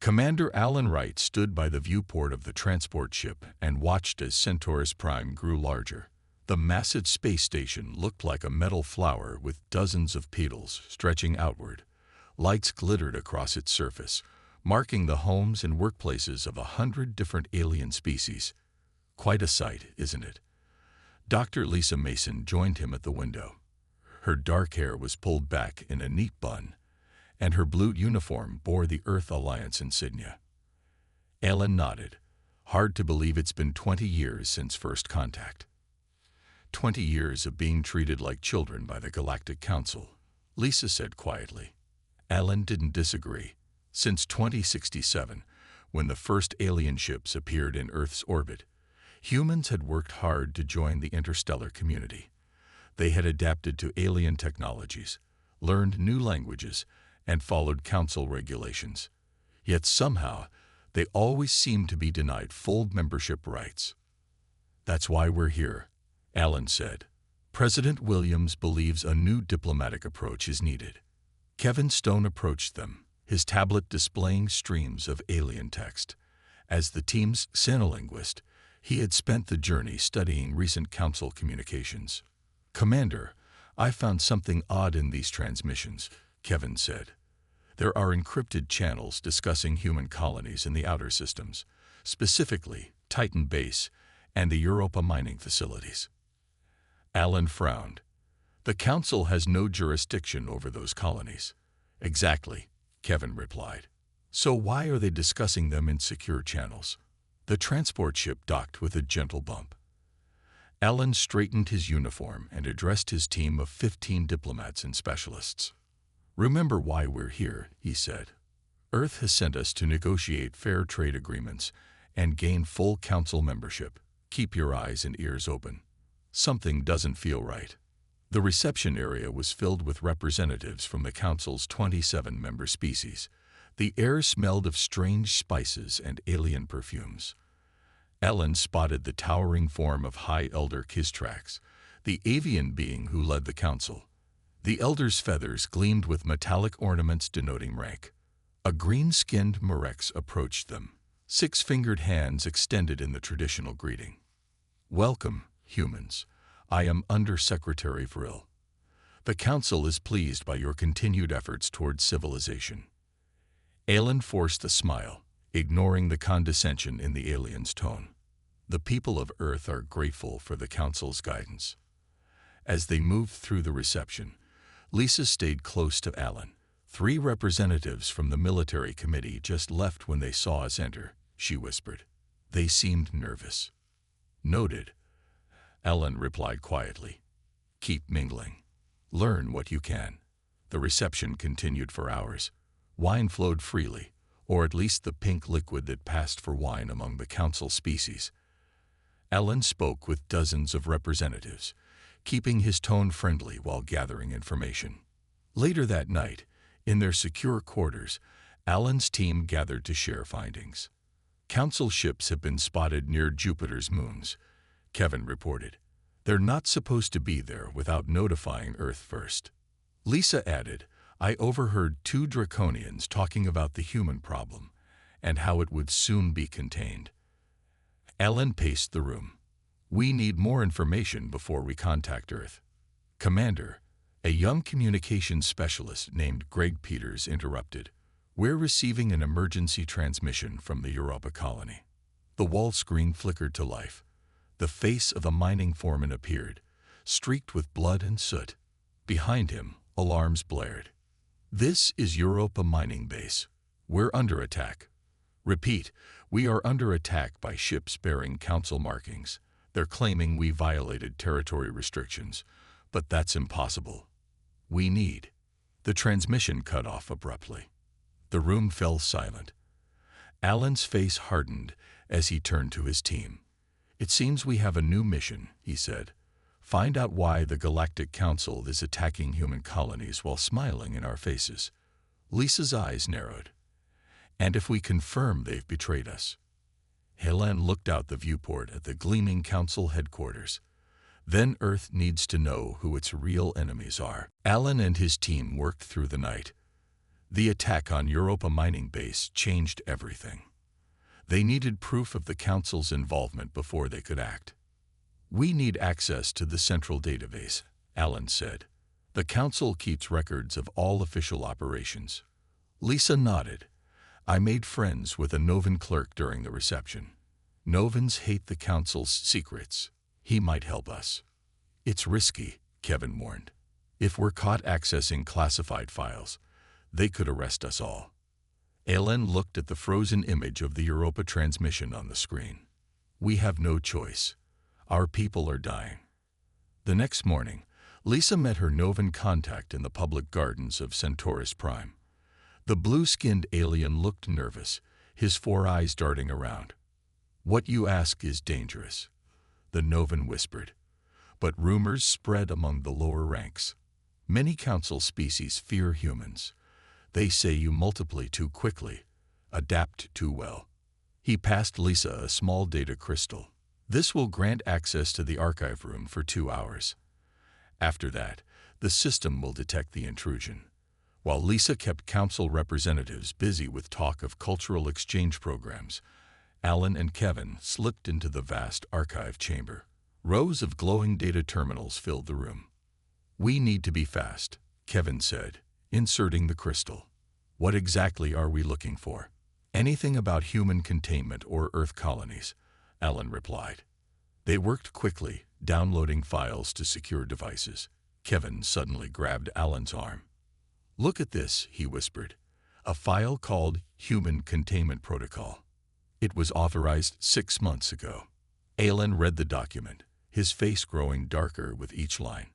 Commander Alan Wright stood by the viewport of the transport ship and watched as Centaurus Prime grew larger. The massive space station looked like a metal flower with dozens of petals stretching outward. Lights glittered across its surface, marking the homes and workplaces of 100 different alien species. Quite a sight, isn't it? Dr. Lisa Mason joined him at the window. Her dark hair was pulled back in a neat bun, and her blue uniform bore the Earth Alliance insignia. Alan nodded. Hard to believe it's been 20 years since first contact. 20 years of being treated like children by the Galactic Council, Lisa said quietly. Alan didn't disagree. Since 2067, when the first alien ships appeared in Earth's orbit, humans had worked hard to join the interstellar community. They had adapted to alien technologies, learned new languages, and followed council regulations. Yet somehow, they always seemed to be denied full membership rights. That's why we're here, Alan said. President Williams believes a new diplomatic approach is needed. Kevin Stone approached them, his tablet displaying streams of alien text. As the team's Sinolinguist, he had spent the journey studying recent council communications. Commander, I found something odd in these transmissions, Kevin said. There are encrypted channels discussing human colonies in the outer systems, specifically Titan Base and the Europa mining facilities. Alan frowned. The Council has no jurisdiction over those colonies. Exactly, Kevin replied. So why are they discussing them in secure channels? The transport ship docked with a gentle bump. Alan straightened his uniform and addressed his team of 15 diplomats and specialists. Remember why we're here, he said. Earth has sent us to negotiate fair trade agreements and gain full council membership. Keep your eyes and ears open. Something doesn't feel right. The reception area was filled with representatives from the council's 27 member species. The air smelled of strange spices and alien perfumes. Alan spotted the towering form of High Elder Kistrax, the avian being who led the council. The elder's feathers gleamed with metallic ornaments denoting rank. A green-skinned Murex approached them, six-fingered hands extended in the traditional greeting. Welcome, humans. I am Under-Secretary Vril. The Council is pleased by your continued efforts towards civilization. Alan forced a smile, ignoring the condescension in the alien's tone. The people of Earth are grateful for the Council's guidance. As they moved through the reception, Lisa stayed close to Alan. 3 representatives from the military committee just left when they saw us enter, she whispered. They seemed nervous. Noted, Alan replied quietly. Keep mingling. Learn what you can. The reception continued for hours. Wine flowed freely, or at least the pink liquid that passed for wine among the council species. Alan spoke with dozens of representatives, keeping his tone friendly while gathering information. Later that night, in their secure quarters, Alan's team gathered to share findings. Council ships have been spotted near Jupiter's moons, Kevin reported. They're not supposed to be there without notifying Earth first. Lisa added, I overheard 2 Draconians talking about the human problem and how it would soon be contained. Alan paced the room. We need more information before we contact Earth. Commander, a young communications specialist named Greg Peters interrupted. We're receiving an emergency transmission from the Europa colony. The wall screen flickered to life. The face of a mining foreman appeared, streaked with blood and soot. Behind him, alarms blared. This is Europa mining base. We're under attack. Repeat, we are under attack by ships bearing council markings. They're claiming we violated territory restrictions, but that's impossible. We need. The transmission cut off abruptly. The room fell silent. Alan's face hardened as he turned to his team. It seems we have a new mission, he said. Find out why the Galactic Council is attacking human colonies while smiling in our faces. Lisa's eyes narrowed. And if we confirm they've betrayed us. Helen looked out the viewport at the gleaming council headquarters. Then Earth needs to know who its real enemies are. Alan and his team worked through the night. The attack on Europa mining base changed everything. They needed proof of the Council's involvement before they could act. "We need access to the central database," Alan said. "The Council keeps records of all official operations." Lisa nodded. "I made friends with a Novan clerk during the reception. Novans hate the Council's secrets. He might help us." "It's risky," Kevin warned. "If we're caught accessing classified files, they could arrest us all." Alan looked at the frozen image of the Europa transmission on the screen. "We have no choice. Our people are dying." The next morning, Lisa met her Novan contact in the public gardens of Centaurus Prime. The blue-skinned alien looked nervous, his 4 eyes darting around. "What you ask is dangerous," the Novan whispered. But rumors spread among the lower ranks. "Many Council species fear humans. They say you multiply too quickly, adapt too well." He passed Lisa a small data crystal. "This will grant access to the archive room for 2 hours. After that, the system will detect the intrusion." While Lisa kept Council representatives busy with talk of cultural exchange programs, Alan and Kevin slipped into the vast archive chamber. Rows of glowing data terminals filled the room. "We need to be fast," Kevin said, inserting the crystal. "What exactly are we looking for?" "Anything about human containment or Earth colonies," Alan replied. They worked quickly, downloading files to secure devices. Kevin suddenly grabbed Alan's arm. "Look at this," he whispered. "A file called Human Containment Protocol. It was authorized 6 months ago." Alan read the document, his face growing darker with each line.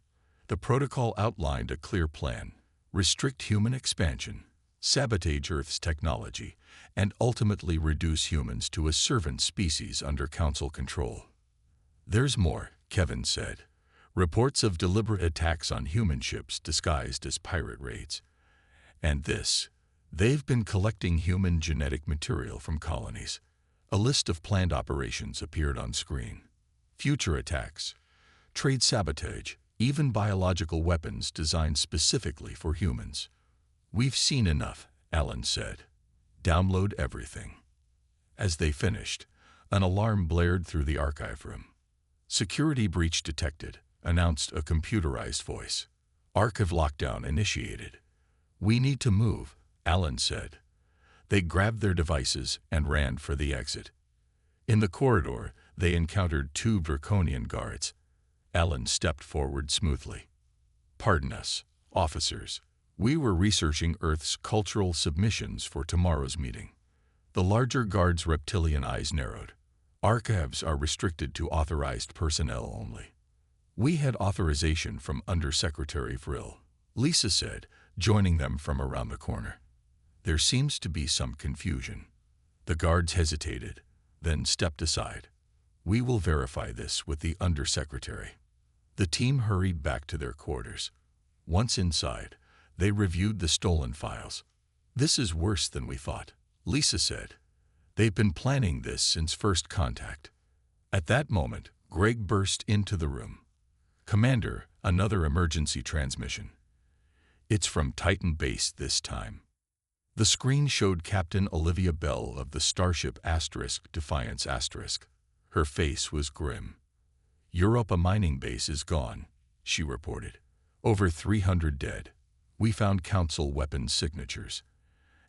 The protocol outlined a clear plan: restrict human expansion, sabotage Earth's technology, and ultimately reduce humans to a servant species under Council control. "There's more," Kevin said. "Reports of deliberate attacks on human ships disguised as pirate raids. And this, they've been collecting human genetic material from colonies." A list of planned operations appeared on screen. Future attacks, trade sabotage, even biological weapons designed specifically for humans. "We've seen enough," Alan said. "Download everything." As they finished, an alarm blared through the archive room. "Security breach detected," announced a computerized voice. "Archive lockdown initiated." "We need to move," Alan said. They grabbed their devices and ran for the exit. In the corridor, they encountered 2 draconian guards. Alan stepped forward smoothly. "Pardon us, officers. We were researching Earth's cultural submissions for tomorrow's meeting." The larger guard's reptilian eyes narrowed. "Archives are restricted to authorized personnel only." "We had authorization from Undersecretary Vrill," Lisa said, joining them from around the corner. "There seems to be some confusion." The guards hesitated, then stepped aside. "We will verify this with the Undersecretary." The team hurried back to their quarters. Once inside, they reviewed the stolen files. "This is worse than we thought," Lisa said. "They've been planning this since first contact." At that moment, Greg burst into the room. "Commander, another emergency transmission." "It's from Titan Base this time." The screen showed Captain Olivia Bell of the starship Defiance *. Her face was grim. "Europa mining base is gone," she reported. "Over 300 dead. We found Council weapons signatures.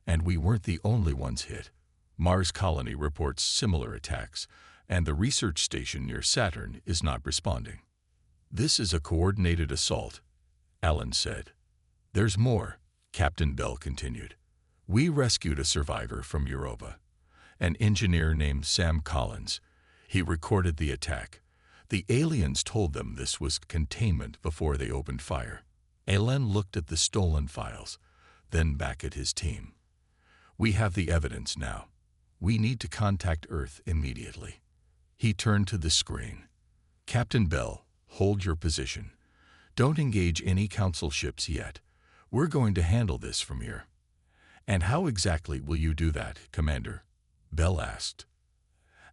And we weren't the only ones hit. Mars Colony reports similar attacks, and the research station near Saturn is not responding." "This is a coordinated assault," Alan said. "There's more," Captain Bell continued. "We rescued a survivor from Europa, an engineer named Sam Collins. He recorded the attack. The aliens told them this was containment before they opened fire." Alan looked at the stolen files, then back at his team. "We have the evidence now. We need to contact Earth immediately." He turned to the screen. "Captain Bell, hold your position. Don't engage any Council ships yet. We're going to handle this from here." "And how exactly will you do that, Commander?" Bell asked.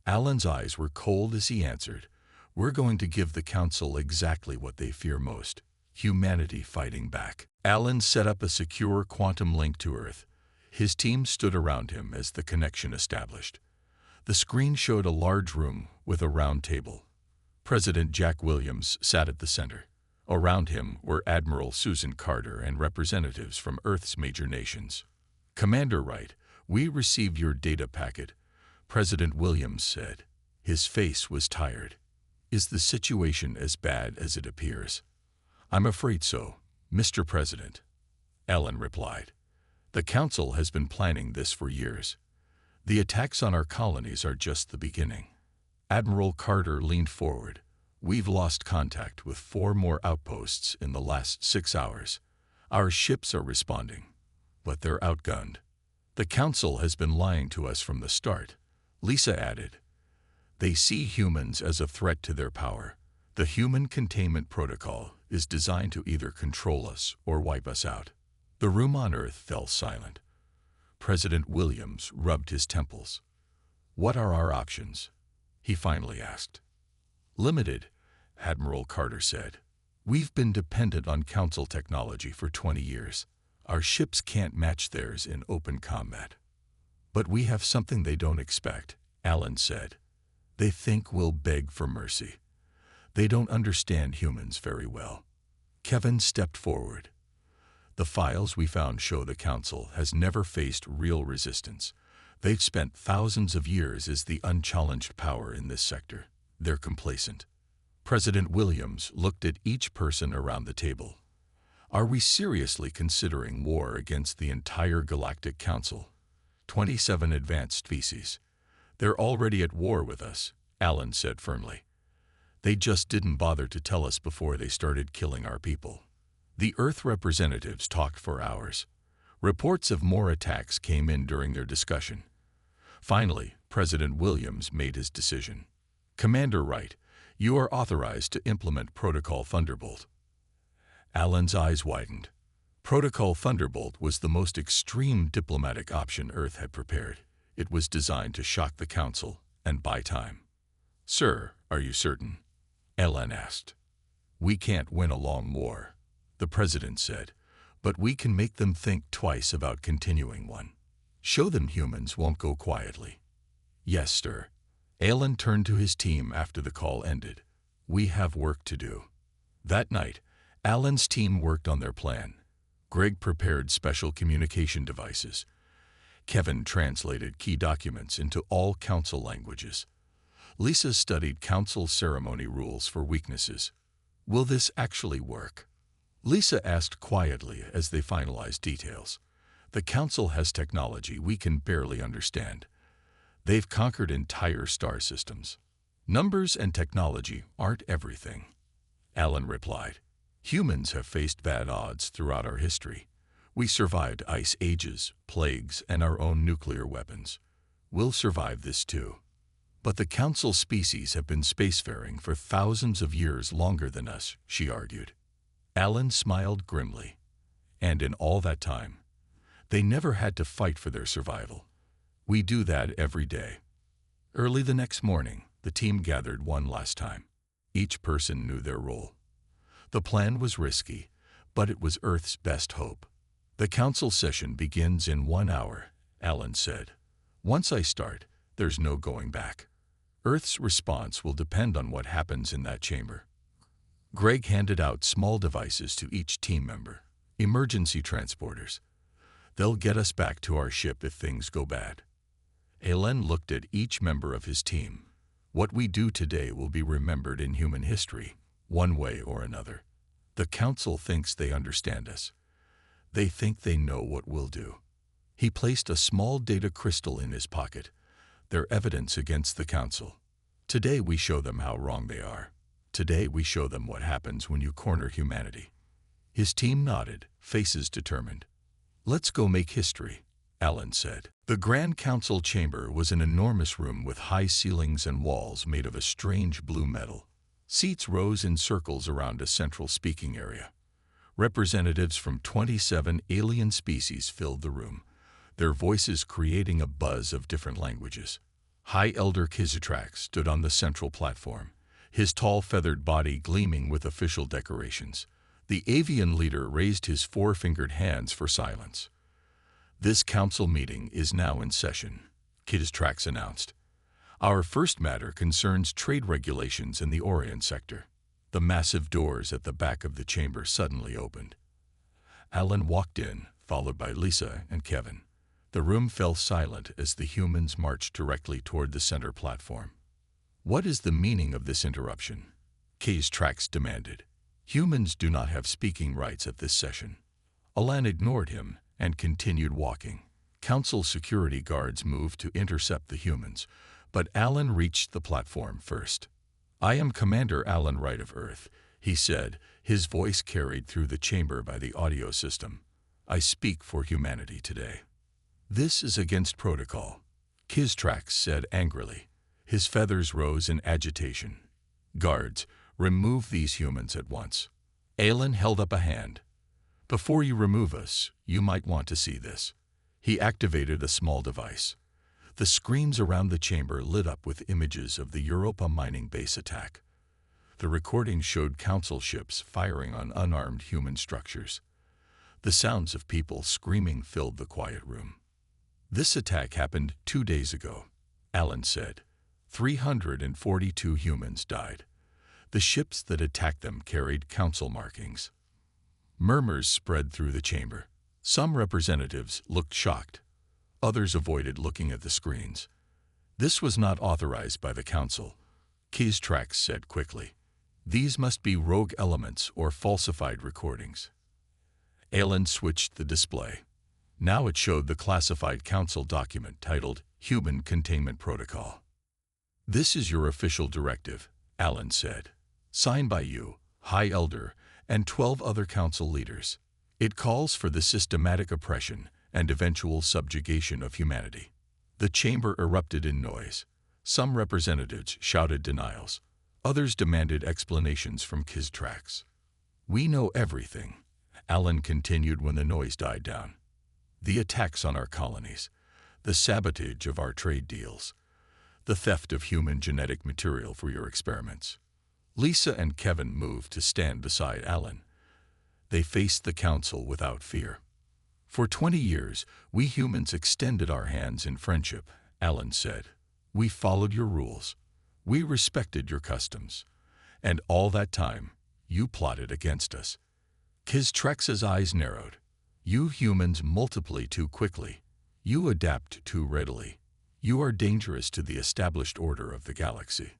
Alan's eyes were cold as he answered, "We're going to give the Council exactly what they fear most: Humanity fighting back. Alan set up a secure quantum link to Earth. His team stood around him as the connection established. The screen showed a large room with a round table. President Jack Williams sat at the center. Around him were Admiral Susan Carter and representatives from Earth's major nations. "Commander Wright, we received your data packet," President Williams said. His face was tired. "Is the situation as bad as it appears?" "I'm afraid so, Mr. President," Alan replied. "The Council has been planning this for years. The attacks on our colonies are just the beginning." Admiral Carter leaned forward. "We've lost contact with 4 more outposts in the last 6 hours. Our ships are responding, but they're outgunned. The Council has been lying to us from the start," Lisa added. "They see humans as a threat to their power. The Human Containment Protocol is designed to either control us or wipe us out." The room on Earth fell silent. President Williams rubbed his temples. "What are our options?" he finally asked. "Limited," Admiral Carter said. "We've been dependent on Council technology for 20 years. Our ships can't match theirs in open combat." "But we have something they don't expect," Alan said. "They think we'll beg for mercy. They don't understand humans very well." Kevin stepped forward. "The files we found show the Council has never faced real resistance. They've spent thousands of years as the unchallenged power in this sector. They're complacent." President Williams looked at each person around the table. "Are we seriously considering war against the entire Galactic Council? 27 advanced species. They're already at war with us," Alan said firmly. "They just didn't bother to tell us before they started killing our people." The Earth representatives talked for hours. Reports of more attacks came in during their discussion. Finally, President Williams made his decision. "Commander Wright, you are authorized to implement Protocol Thunderbolt." Alan's eyes widened. Protocol Thunderbolt was the most extreme diplomatic option Earth had prepared. It was designed to shock the Council and buy time. "Sir, are you certain?" Alan asked. "We can't win a long war," the President said, "but we can make them think twice about continuing one. Show them humans won't go quietly." "Yes, sir." Alan turned to his team after the call ended. "We have work to do." That night, Alan's team worked on their plan. Greg prepared special communication devices. Kevin translated key documents into all Council languages. Lisa studied Council ceremony rules for weaknesses. "Will this actually work?" Lisa asked quietly as they finalized details. "The Council has technology we can barely understand. They've conquered entire star systems. Numbers and technology aren't everything," Alan replied. "Humans have faced bad odds throughout our history. We survived ice ages, plagues, and our own nuclear weapons. We'll survive this too. But the Council species have been spacefaring for thousands of years longer than us," she argued. Alan smiled grimly. "And in all that time, they never had to fight for their survival. We do that every day." Early the next morning, the team gathered one last time. Each person knew their role. The plan was risky, but it was Earth's best hope. "The Council session begins in 1 hour," Alan said. "Once I start, there's no going back. Earth's response will depend on what happens in that chamber." Greg handed out small devices to each team member. "Emergency transporters. They'll get us back to our ship if things go bad." Alan looked at each member of his team. "What we do today will be remembered in human history, one way or another. The Council thinks they understand us. They think they know what we'll do." He placed a small data crystal in his pocket. "Their evidence against the Council. Today we show them how wrong they are. Today we show them what happens when you corner humanity." His team nodded, faces determined. "Let's go make history," Alan said. The Grand Council chamber was an enormous room with high ceilings and walls made of a strange blue metal. Seats rose in circles around a central speaking area. Representatives from 27 alien species filled the room, their voices creating a buzz of different languages. High Elder Kizatrak stood on the central platform, his tall feathered body gleaming with official decorations. The avian leader raised his four-fingered hands for silence. "This council meeting is now in session," Kistrax announced. "Our first matter concerns trade regulations in the Orient sector." The massive doors at the back of the chamber suddenly opened. Alan walked in, followed by Lisa and Kevin. The room fell silent as the humans marched directly toward the center platform. "What is the meaning of this interruption?" Kistrax demanded. "Humans do not have speaking rights at this session." Alan ignored him and continued walking. Council security guards moved to intercept the humans, but Alan reached the platform first. "I am Commander Alan Wright of Earth," he said, his voice carried through the chamber by the audio system. "I speak for humanity today." "This is against protocol," Kistrax said angrily. His feathers rose in agitation. "Guards, remove these humans at once." Alan held up a hand. "Before you remove us, you might want to see this." He activated a small device. The screens around the chamber lit up with images of the Europa mining base attack. The recording showed council ships firing on unarmed human structures. The sounds of people screaming filled the quiet room. "This attack happened 2 days ago," Alan said. 342 humans died. The ships that attacked them carried council markings. Murmurs spread through the chamber. Some representatives looked shocked. Others avoided looking at the screens. "This was not authorized by the council," Kistrax said quickly. "These must be rogue elements or falsified recordings." Alan switched the display. Now it showed the classified council document titled Human Containment Protocol. "This is your official directive," Alan said. "Signed by you, High Elder, and 12 other council leaders. It calls for the systematic oppression and eventual subjugation of humanity." The chamber erupted in noise. Some representatives shouted denials. Others demanded explanations from Kistrax. "We know everything," Alan continued when the noise died down. "The attacks on our colonies, the sabotage of our trade deals, the theft of human genetic material for your experiments." Lisa and Kevin moved to stand beside Alan. They faced the council without fear. "For 20 years, we humans extended our hands in friendship," Alan said. "We followed your rules. We respected your customs. And all that time, you plotted against us." Kistrax's eyes narrowed. "You humans multiply too quickly. You adapt too readily. You are dangerous to the established order of the galaxy.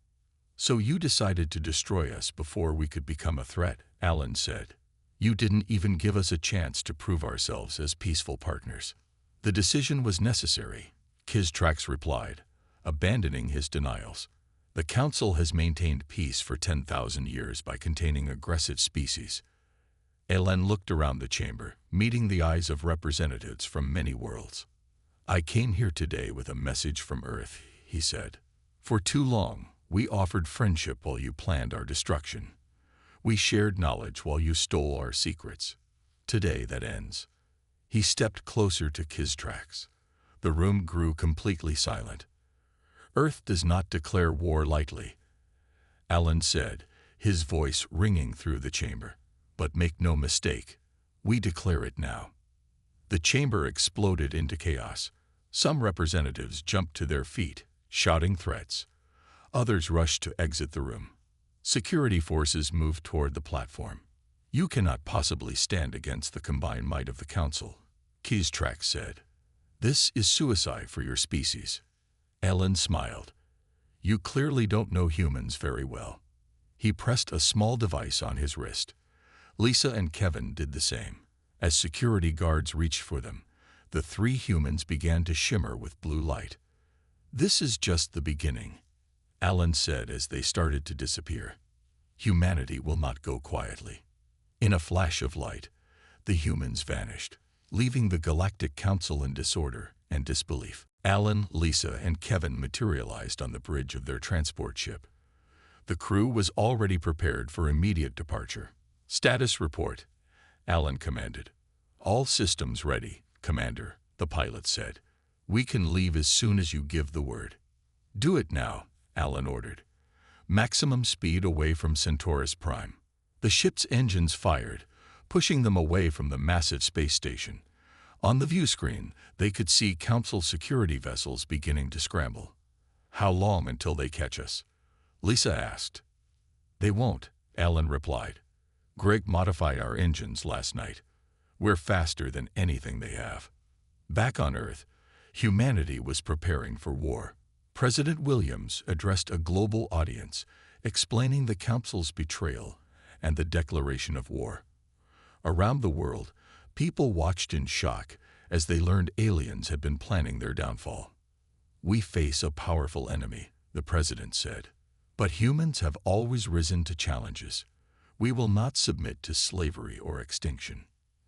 So you decided to destroy us before we could become a threat," Alan said. "You didn't even give us a chance to prove ourselves as peaceful partners." "The decision was necessary," Kistrax replied, abandoning his denials. "The Council has maintained peace for 10,000 years by containing aggressive species." Alan looked around the chamber, meeting the eyes of representatives from many worlds. "I came here today with a message from Earth," he said. "For too long, we offered friendship while you planned our destruction. We shared knowledge while you stole our secrets. Today that ends." He stepped closer to Kistrax. The room grew completely silent. "Earth does not declare war lightly," Alan said, his voice ringing through the chamber. "But make no mistake, we declare it now." The chamber exploded into chaos. Some representatives jumped to their feet, shouting threats. Others rushed to exit the room. Security forces moved toward the platform. "You cannot possibly stand against the combined might of the Council," Kistrax said. "This is suicide for your species." Alan smiled. "You clearly don't know humans very well." He pressed a small device on his wrist. Lisa and Kevin did the same. As security guards reached for them, the 3 humans began to shimmer with blue light. "This is just the beginning," Alan said as they started to disappear. "Humanity will not go quietly." In a flash of light, the humans vanished, leaving the Galactic Council in disorder and disbelief. Alan, Lisa, and Kevin materialized on the bridge of their transport ship. The crew was already prepared for immediate departure. "Status report," Alan commanded. "All systems ready, Commander," the pilot said. "We can leave as soon as you give the word." "Do it now," Alan ordered. "Maximum speed away from Centaurus Prime." The ship's engines fired, pushing them away from the massive space station. On the view screen, they could see Council security vessels beginning to scramble. "How long until they catch us?" Lisa asked. "They won't," Alan replied. "Greg modified our engines last night. We're faster than anything they have." Back on Earth, humanity was preparing for war. President Williams addressed a global audience, explaining the Council's betrayal and the declaration of war. Around the world, people watched in shock as they learned aliens had been planning their downfall. "We face a powerful enemy," the president said. "But humans have always risen to challenges. We will not submit to slavery or extinction."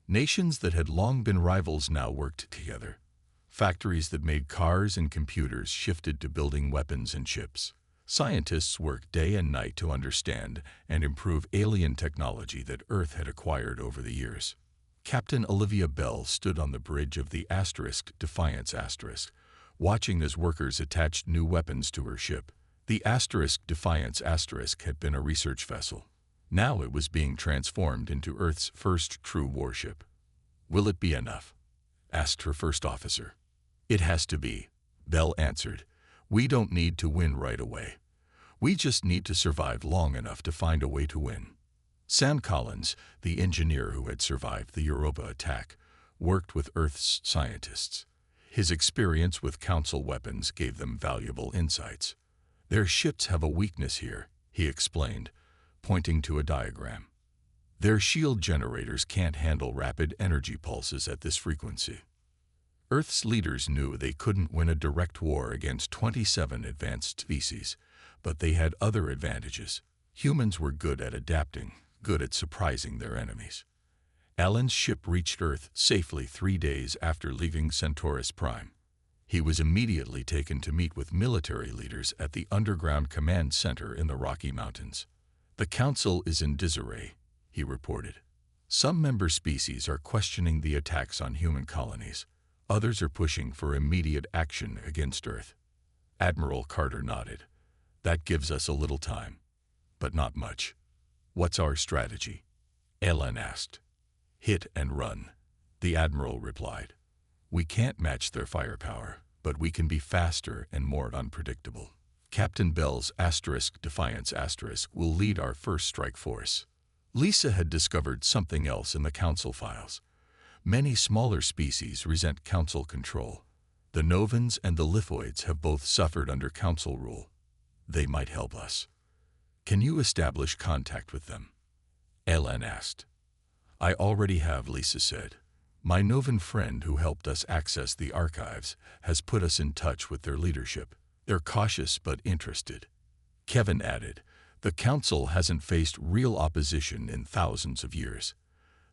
Nations that had long been rivals now worked together. Factories that made cars and computers shifted to building weapons and ships. Scientists worked day and night to understand and improve alien technology that Earth had acquired over the years. Captain Olivia Bell stood on the bridge of the Defiance *, watching as workers attached new weapons to her ship. The Defiance * had been a research vessel. Now it was being transformed into Earth's first true warship. "Will it be enough?" asked her first officer. "It has to be," Bell answered. "We don't need to win right away. We just need to survive long enough to find a way to win." Sam Collins, the engineer who had survived the Europa attack, worked with Earth's scientists. His experience with Council weapons gave them valuable insights. "Their ships have a weakness here," he explained, pointing to a diagram. "Their shield generators can't handle rapid energy pulses at this frequency." Earth's leaders knew they couldn't win a direct war against 27 advanced species, but they had other advantages. Humans were good at adapting, good at surprising their enemies. Alan's ship reached Earth safely 3 days after leaving Centaurus Prime. He was immediately taken to meet with military leaders at the underground command center in the Rocky Mountains. "The Council is in disarray," he reported. "Some member species are questioning the attacks on human colonies. Others are pushing for immediate action against Earth." Admiral Carter nodded. "That gives us a little time, but not much." "What's our strategy?" Alan asked. "Hit and run," the Admiral replied. "We can't match their firepower, but we can be faster and more unpredictable. Captain Bell's Defiance * will lead our first strike force." Lisa had discovered something else in the Council files. Many smaller species resent Council control. The Novans and the Lithoids have both suffered under Council rule. "They might help us." "Can you establish contact with them?" Alan asked. "I already have," Lisa said. "My Novan friend who helped us access the archives has put us in touch with their leadership. They're cautious but interested." Kevin added, "The Council hasn't faced real opposition in thousands of years.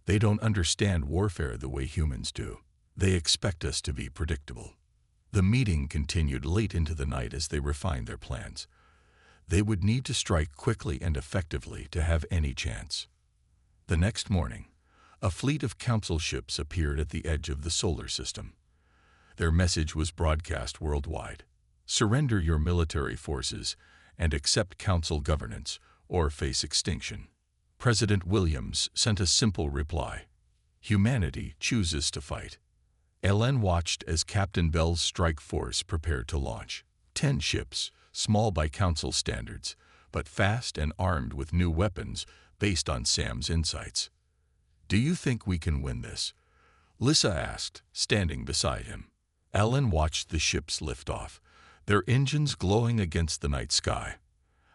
They don't understand warfare the way humans do. They expect us to be predictable." The meeting continued late into the night as they refined their plans. They would need to strike quickly and effectively to have any chance. The next morning, a fleet of Council ships appeared at the edge of the solar system. Their message was broadcast worldwide: "Surrender your military forces and accept Council governance, or face extinction." President Williams sent a simple reply: "Humanity chooses to fight." Alan watched as Captain Bell's strike force prepared to launch. 10 ships, small by Council standards, but fast and armed with new weapons based on Sam's insights. "Do you think we can win this?" Lisa asked, standing beside him. Alan watched the ships lift off, their engines glowing against the night sky.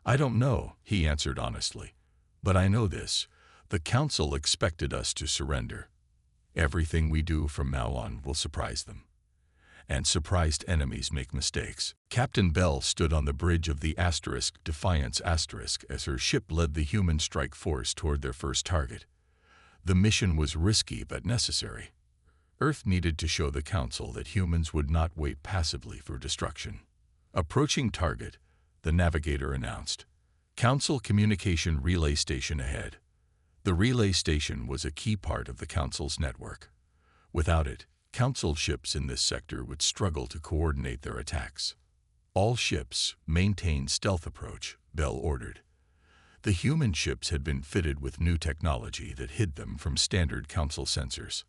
"I don't know," he answered honestly. "But I know this: the Council expected us to surrender. Everything we do from now on will surprise them. And surprised enemies make mistakes." Captain Bell stood on the bridge of the Defiance * as her ship led the human strike force toward their first target. The mission was risky but necessary. Earth needed to show the Council that humans would not wait passively for destruction. Approaching target, the navigator announced, "Council communication relay station ahead." The relay station was a key part of the Council's network. Without it, Council ships in this sector would struggle to coordinate their attacks. "All ships maintain stealth approach," Bell ordered. The human ships had been fitted with new technology that hid them from standard Council sensors.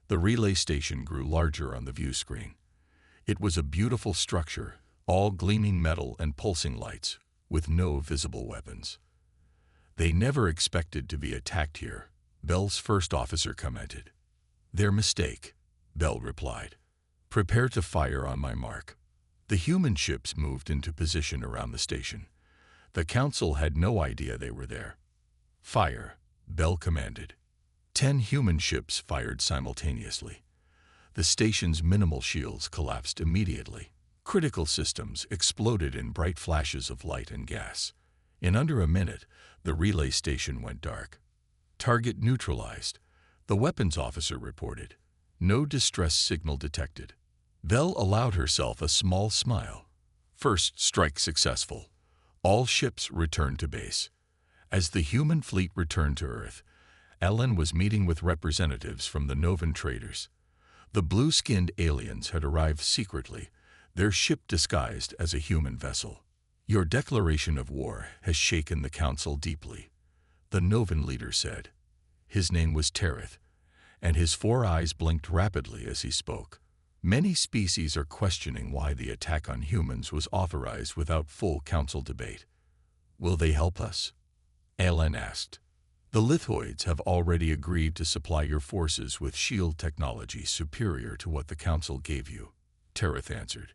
The relay station grew larger on the view screen. It was a beautiful structure, all gleaming metal and pulsing lights, with no visible weapons. "They never expected to be attacked here," Bell's first officer commented. "Their mistake," Bell replied. "Prepare to fire on my mark." The human ships moved into position around the station. The Council had no idea they were there. "Fire," Bell commanded. 10 human ships fired simultaneously. The station's minimal shields collapsed immediately. Critical systems exploded in bright flashes of light and gas. In under a minute, the relay station went dark. "Target neutralized," the weapons officer reported. "No distress signal detected." Bell allowed herself a small smile. First strike successful. All ships returned to base. As the human fleet returned to Earth, Ellen was meeting with representatives from the Novan traders. The blue-skinned aliens had arrived secretly, their ship disguised as a human vessel. "Your declaration of war has shaken the Council deeply," the Novan leader said. His name was Tereth, and his 4 eyes blinked rapidly as he spoke. "Many species are questioning why the attack on humans was authorized without full Council debate. Will they help us?" Ellen asked. "The Lithoids have already agreed to supply your forces with shield technology superior to what the Council gave you," Tereth answered.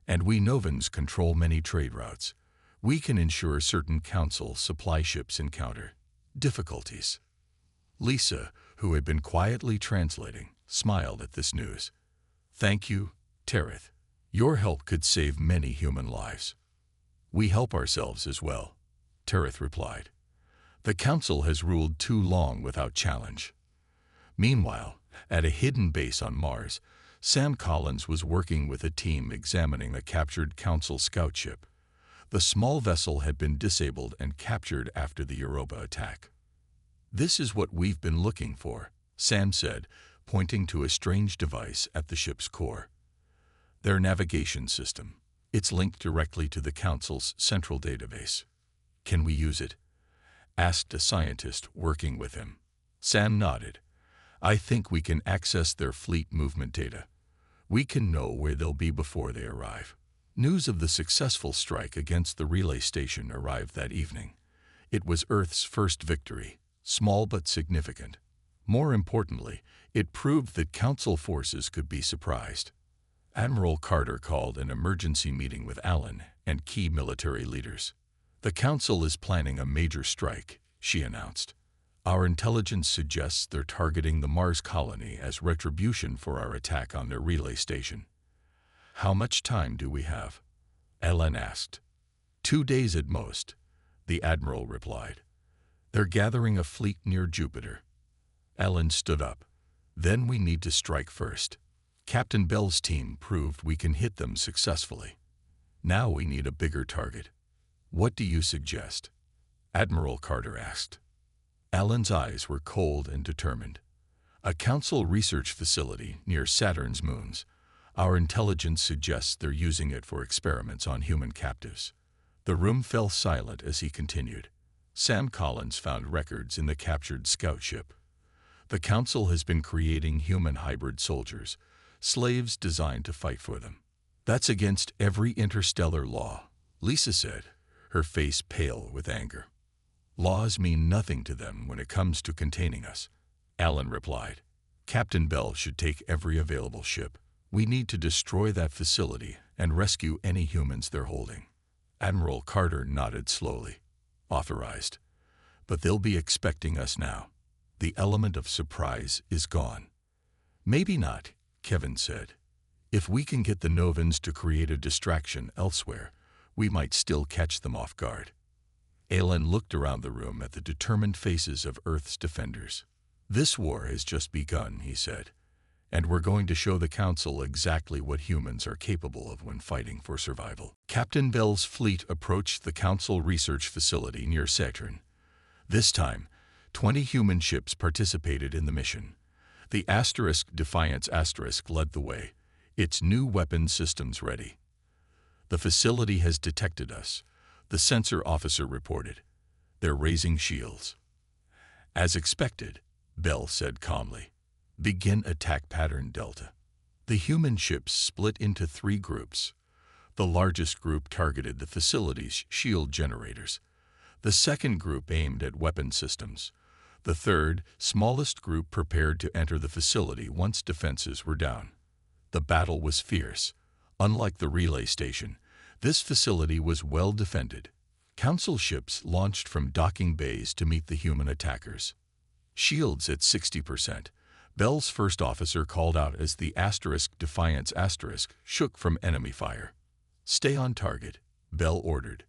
"And we Novans control many trade routes. We can ensure certain Council supply ships encounter difficulties." Lisa, who had been quietly translating, smiled at this news. "Thank you, Tereth. Your help could save many human lives." "We help ourselves as well," Tereth replied. "The Council has ruled too long without challenge." Meanwhile, at a hidden base on Mars, Sam Collins was working with a team examining a captured Council scout ship. The small vessel had been disabled and captured after the Europa attack. "This is what we've been looking for," Sam said, pointing to a strange device at the ship's core. "Their navigation system. It's linked directly to the Council's central database." "Can we use it?" asked a scientist working with him. Sam nodded. "I think we can access their fleet movement data. We can know where they'll be before they arrive." News of the successful strike against the relay station arrived that evening. It was Earth's first victory, small but significant. More importantly, it proved that Council forces could be surprised. Admiral Carter called an emergency meeting with Allen and key military leaders. "The Council is planning a major strike," she announced. "Our intelligence suggests they're targeting the Mars colony as retribution for our attack on their relay station." "How much time do we have?" Ellen asked. 2 days at most," the Admiral replied. "They're gathering a fleet near Jupiter." Ellen stood up. "Then we need to strike first. Captain Bell's team proved we can hit them successfully. Now we need a bigger target." "What do you suggest?" Admiral Carter asked. Ellen's eyes were cold and determined. "A Council research facility near Saturn's moons. Our intelligence suggests they're using it for experiments on human captives." The room fell silent as he continued. "Sam Collins found records in the captured scout ship. The Council has been creating human hybrid soldiers, slaves designed to fight for them. That's against every interstellar law," Lisa said, her face pale with anger. "Laws mean nothing to them when it comes to containing us," Allen replied. "Captain Bell should take every available ship. We need to destroy that facility and rescue any humans they're holding." Admiral Carter nodded slowly. "Authorized. But they'll be expecting us now. The element of surprise is gone." "Maybe not," Kevin said. "If we can get the Novans to create a distraction elsewhere, we might still catch them off guard." Alan looked around the room at the determined faces of Earth's defenders. "This war has just begun," he said, "and we're going to show the Council exactly what humans are capable of when fighting for survival." Captain Bell's fleet approached the Council research facility near Saturn. This time, 20 human ships participated in the mission. The Defiance led the way, its new weapon systems ready. "The facility has detected us," the sensor officer reported. They're raising shields. As expected, Bell said calmly. Begin attack pattern Delta. The human ships split into 3 groups. The largest group targeted the facility's shield generators. The second group aimed at weapon systems. The third, smallest group prepared to enter the facility once defenses were down. The battle was fierce. Unlike the relay station, this facility was well defended. Council ships launched from docking bays to meet the human attackers. Shields at 60%. Bell's first officer called out as the Defiance shook from enemy fire. Stay on target, Bell ordered.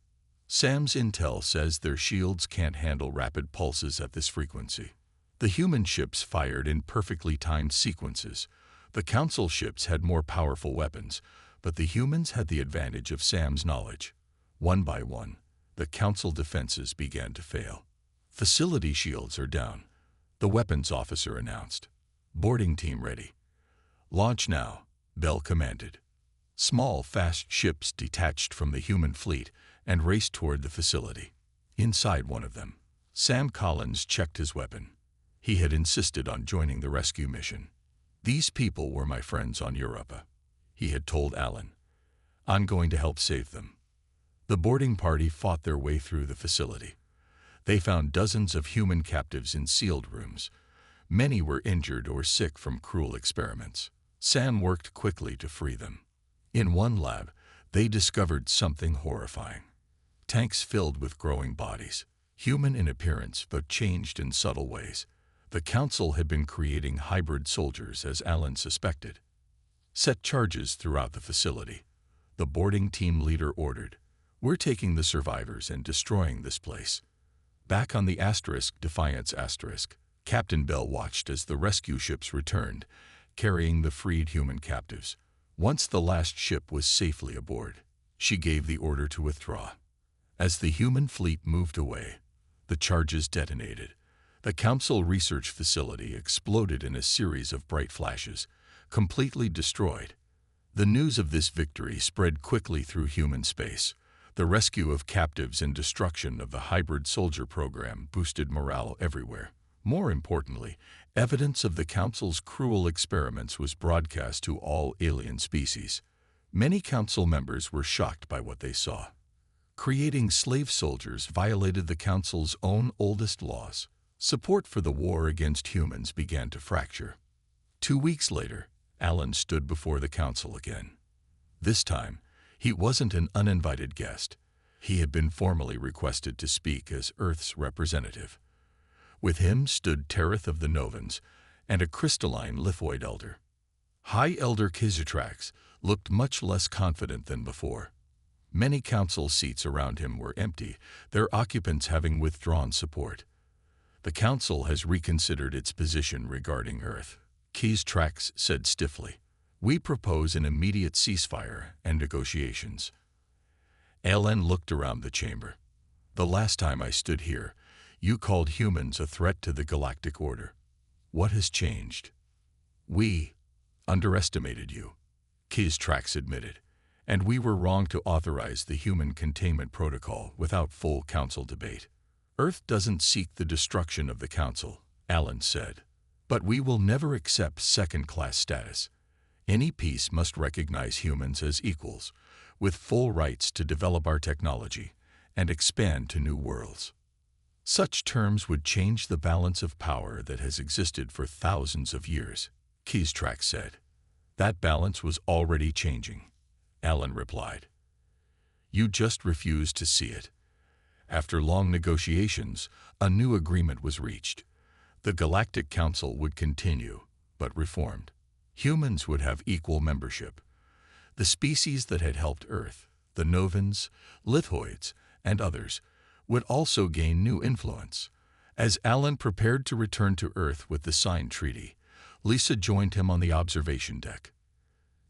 Sam's intel says their shields can't handle rapid pulses at this frequency. The human ships fired in perfectly timed sequences. The Council ships had more powerful weapons, but the humans had the advantage of Sam's knowledge. One by one, the Council defenses began to fail. Facility shields are down, the weapons officer announced. Boarding team ready. Launch now, Bell commanded. Small, fast ships detached from the human fleet and raced toward the facility. Inside one of them, Sam Collins checked his weapon. He had insisted on joining the rescue mission. These people were my friends on Europa, he had told Alan. I'm going to help save them. The boarding party fought their way through the facility. They found dozens of human captives in sealed rooms. Many were injured or sick from cruel experiments. Sam worked quickly to free them. In one lab, they discovered something horrifying. Tanks filled with growing bodies, human in appearance but changed in subtle ways. The Council had been creating hybrid soldiers, as Alan suspected. Set charges throughout the facility. The boarding team leader ordered. We're taking the survivors and destroying this place. Back on the Defiance Captain Bell watched as the rescue ships returned, carrying the freed human captives. Once the last ship was safely aboard, she gave the order to withdraw. As the human fleet moved away, the charges detonated. The Council research facility exploded in a series of bright flashes, completely destroyed. The news of this victory spread quickly through human space. The rescue of captives and destruction of the hybrid soldier program boosted morale everywhere. More importantly, evidence of the Council's cruel experiments was broadcast to all alien species. Many Council members were shocked by what they saw. Creating slave soldiers violated the Council's own oldest laws. Support for the war against humans began to fracture. 2 weeks later, Alan stood before the Council again. This time, he wasn't an uninvited guest. He had been formally requested to speak as Earth's representative. With him stood Tereth of the Novans and a crystalline lithoid elder. High Elder Kizitrax looked much less confident than before. Many council seats around him were empty, their occupants having withdrawn support. The council has reconsidered its position regarding Earth, Kizitrax said stiffly. We propose an immediate ceasefire and negotiations. Alan looked around the chamber. The last time I stood here, you called humans a threat to the galactic order. What has changed? We underestimated you, Kizitrax admitted, and we were wrong to authorize the human containment protocol without full council debate. Earth doesn't seek the destruction of the council, Alan said, but we will never accept second-class status. Any peace must recognize humans as equals, with full rights to develop our technology and expand to new worlds. Such terms would change the balance of power that has existed for thousands of years, Kizitrax said. That balance was already changing, Alan replied. You just refused to see it. After long negotiations, a new agreement was reached. The Galactic Council would continue, but reformed. Humans would have equal membership. The species that had helped Earth, the Novans, Lithoids, and others, would also gain new influence. As Alan prepared to return to Earth with the signed treaty, Lisa joined him on the observation deck.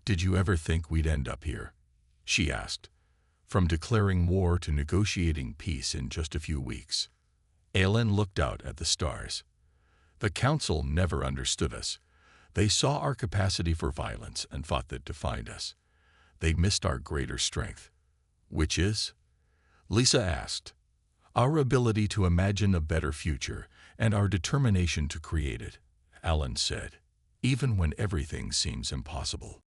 Did you ever think we'd end up here? She asked. From declaring war to negotiating peace in just a few weeks. Alan looked out at the stars. The Council never understood us. They saw our capacity for violence and fought that defined us. They missed our greater strength. Which is? Lisa asked. our ability to imagine a better future, and our determination to create it, Alan said, even when everything seems impossible.